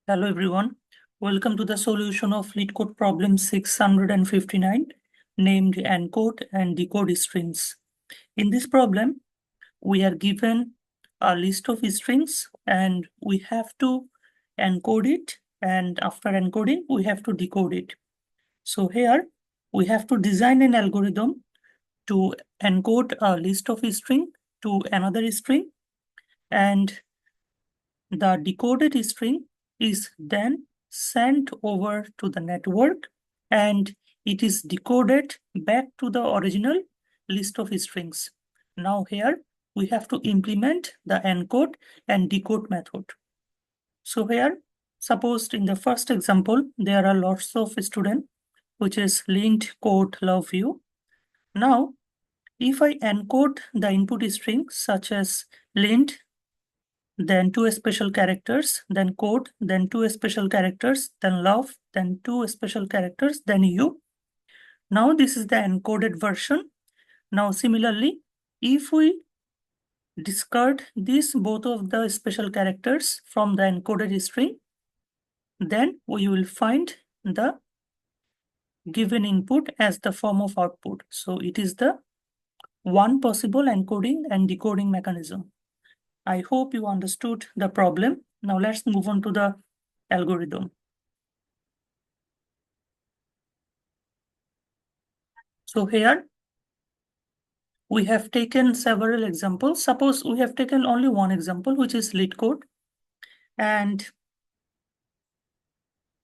Hello everyone, welcome to the solution of LeetCode problem 659 named Encode and Decode strings. In this problem, we are given a list of strings and we have to encode it, and after encoding we have to decode it. So here we have to design an algorithm to encode a list of string to another string, and the decoded string is then sent over to the network and it is decoded back to the original list of strings. Now here we have to implement the encode and decode method. So here, suppose in the first example, there are lots of students, which is LeetCode love you. Now, if I encode the input string such as lint, then two special characters, then code, then two special characters, then love, then two special characters, then you. Now this is the encoded version. Now similarly, if we discard these both of the special characters from the encoded string, then we will find the given input as the form of output. So it is the one possible encoding and decoding mechanism. I hope you understood the problem. Now let's move on to the algorithm. So here we have taken several examples. Suppose we have taken only one example, which is LeetCode. And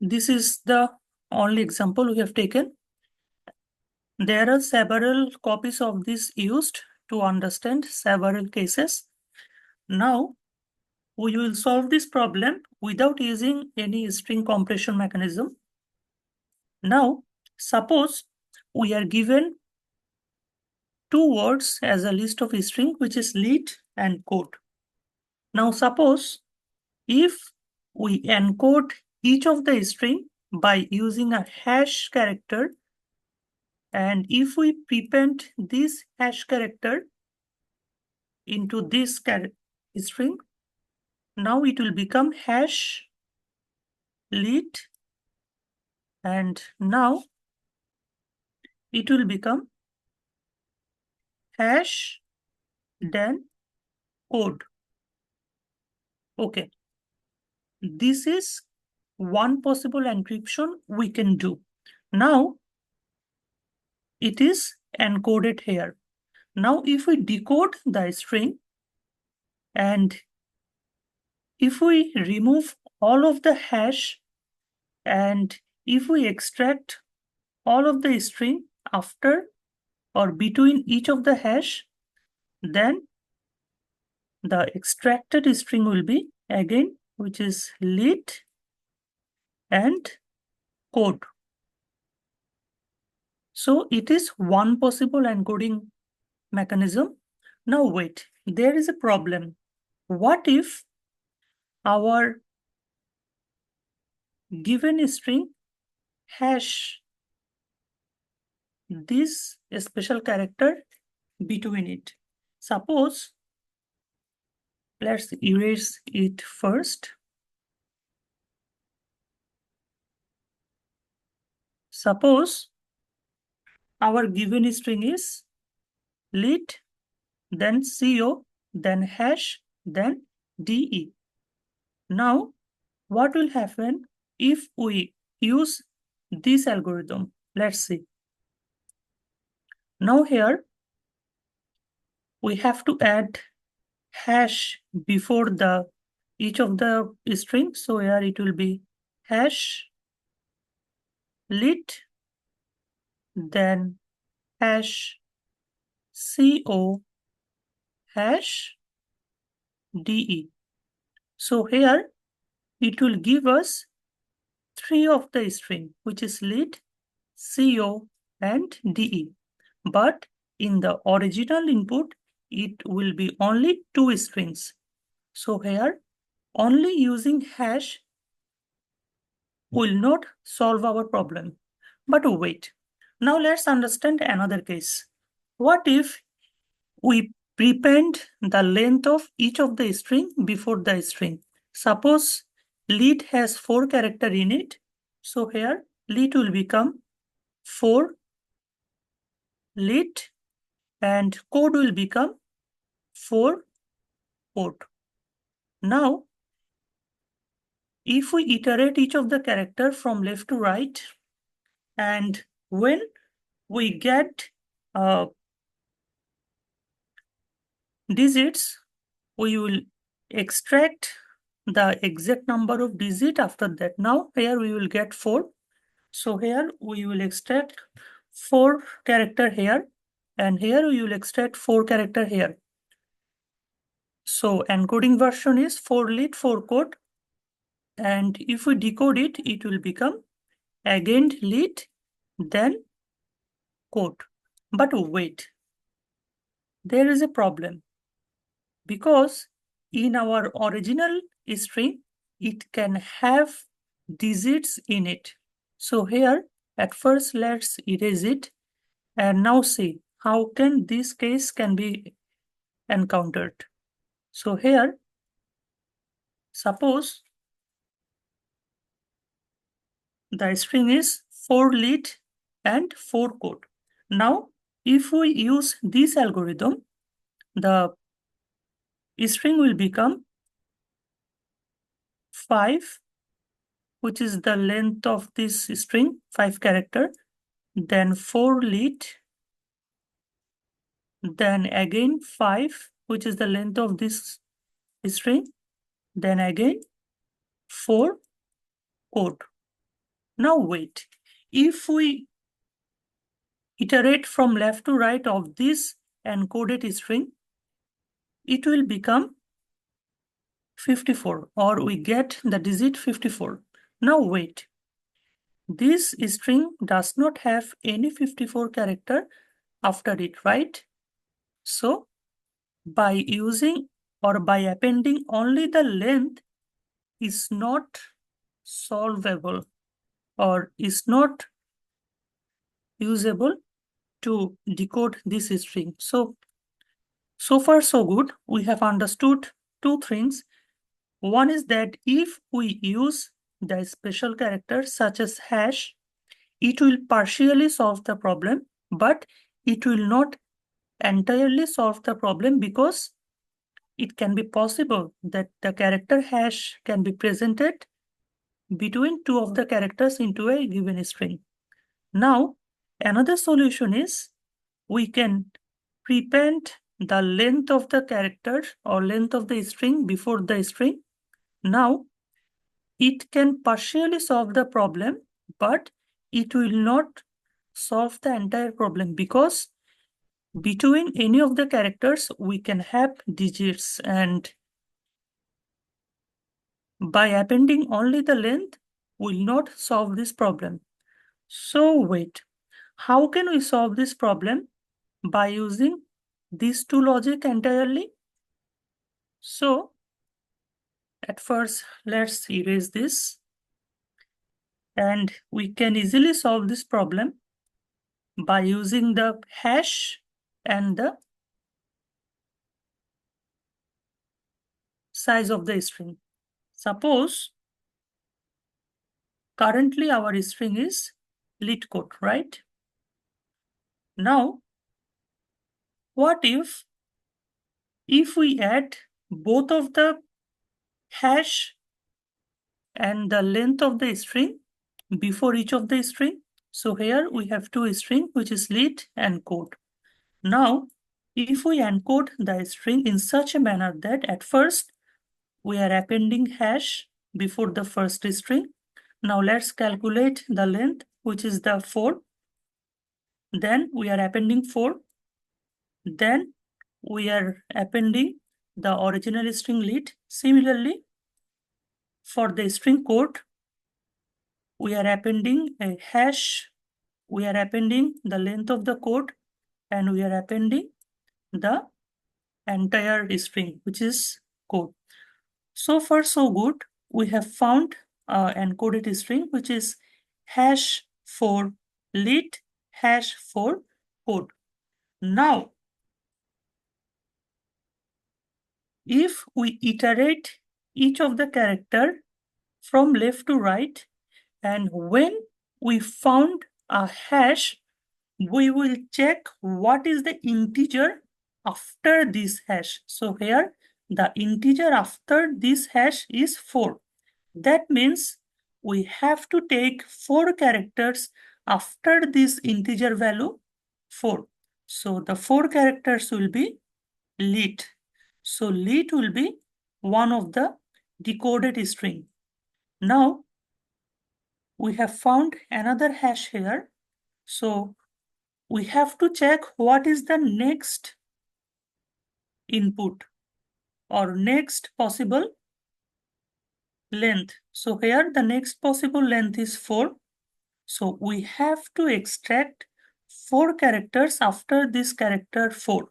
this is the only example we have taken. There are several copies of this used to understand several cases. Now, we will solve this problem without using any string compression mechanism. Now, suppose we are given two words as a list of string, which is leet and code. Now, suppose if we encode each of the string by using a hash character, and if we prepend this hash character into this string, now it will become hash leet, and now it will become hash then code. Okay, this is one possible encryption we can do. Now it is encoded here. Now if we decode the string and if we remove all of the hash and if we extract all of the string after or between each of the hash, then the extracted string will be again, which is leet and code. So it is one possible encoding mechanism. Now wait, there is a problem. What if our given string hash this special character between it? Suppose, let's erase it first. Suppose our given string is leet, then co, then hash, then de. Now, what will happen if we use this algorithm? Let's see. Now here, we have to add hash before the each of the strings. So here it will be hash leet, then hash co, hash de. So here it will give us three of the string, which is leet, co, and de. But in the original input, it will be only two strings. So here, only using hash will not solve our problem. But wait, now let's understand another case. What if we prepend the length of each of the string before the string? Suppose leet has 4 characters in it. So here leet will become 4 leet and code will become 4 code. Now, if we iterate each of the character from left to right, and when we get digits, we will extract the exact number of digit after that. Now here we will get 4. So here we will extract 4 character here, and here we will extract 4 character here. So encoding version is 4 leet 4 code, and if we decode it, it will become again leet then code. But wait, there is a problem, because in our original string it can have digits in it. So here at first let's erase it and now see how can this case can be encountered. So here suppose the string is 4 leet and 4 code. Now if we use this algorithm, the string will become 5, which is the length of this string, 5 character, then 4 leet, then again 5, which is the length of this string, then again 4 code. Now wait, if we iterate from left to right of this encoded string, it will become 54, or we get the digit 54. Now wait, this string does not have any 54 character after it, right? So by using or by appending only the length is not solvable or is not usable to decode this string. So far so good. We have understood 2 things. One is that if we use the special characters such as hash, it will partially solve the problem, but it will not entirely solve the problem, because it can be possible that the character hash can be presented between 2 of the characters into a given string. Now, another solution is we can prepend the length of the character or length of the string before the string. Now, it can partially solve the problem, but it will not solve the entire problem, because between any of the characters we can have digits, and by appending only the length will not solve this problem. So wait, how can we solve this problem by using these 2 logic entirely? So at first let's erase this, and we can easily solve this problem by using the hash and the size of the string. Suppose currently our string is LeetCode, right? Now, what if we add both of the hash and the length of the string before each of the string? So here we have 2 string, which is leet and code. Now, if we encode the string in such a manner that at first we are appending hash before the first string. Now let's calculate the length, which is the 4. Then we are appending 4. Then we are appending the original string leet. Similarly, for the string code, we are appending a hash. We are appending the length of the code, and we are appending the entire string, which is code. So far so good. We have found encoded string, which is hash 4 leet hash 4 code. Now, if we iterate each of the character from left to right, and when we found a hash, we will check what is the integer after this hash. So here the integer after this hash is 4. That means we have to take 4 characters after this integer value 4. So the 4 characters will be leet. So leet will be one of the decoded string. Now we have found another hash here. So we have to check what is the next input or next possible length. So here the next possible length is 4. So we have to extract 4 characters after this character 4.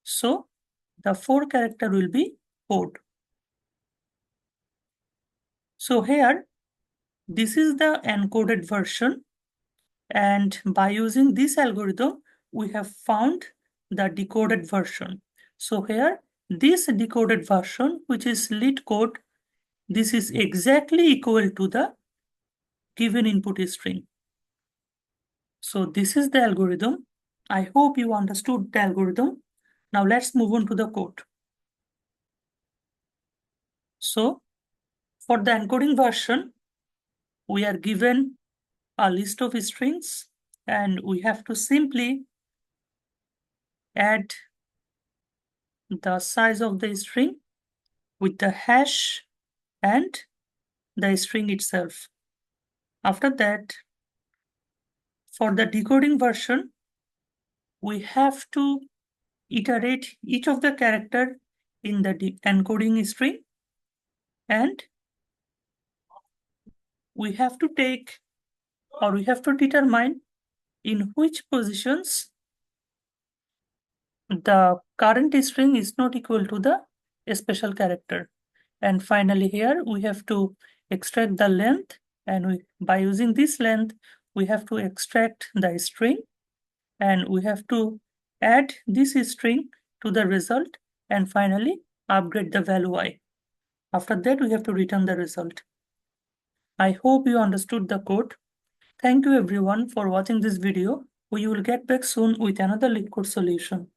So the 4 character will be code. So here this is the encoded version, and by using this algorithm we have found the decoded version. So here this decoded version, which is LeetCode, this is exactly equal to the given input string. So this is the algorithm. I hope you understood the algorithm. Now let's move on to the code. So for the encoding version, we are given a list of strings, and we have to simply add the size of the string with the hash and the string itself. After that, for the decoding version, we have to iterate each of the character in the encoding string, and we have to take, or we have to determine in which positions the current string is not equal to the special character. And finally here we have to extract the length, and by using this length we have to extract the string, and we have to add this string to the result, and finally upgrade the value I. After that we have to return the result. I hope you understood the code. Thank you everyone for watching this video. We will get back soon with another LeetCode solution.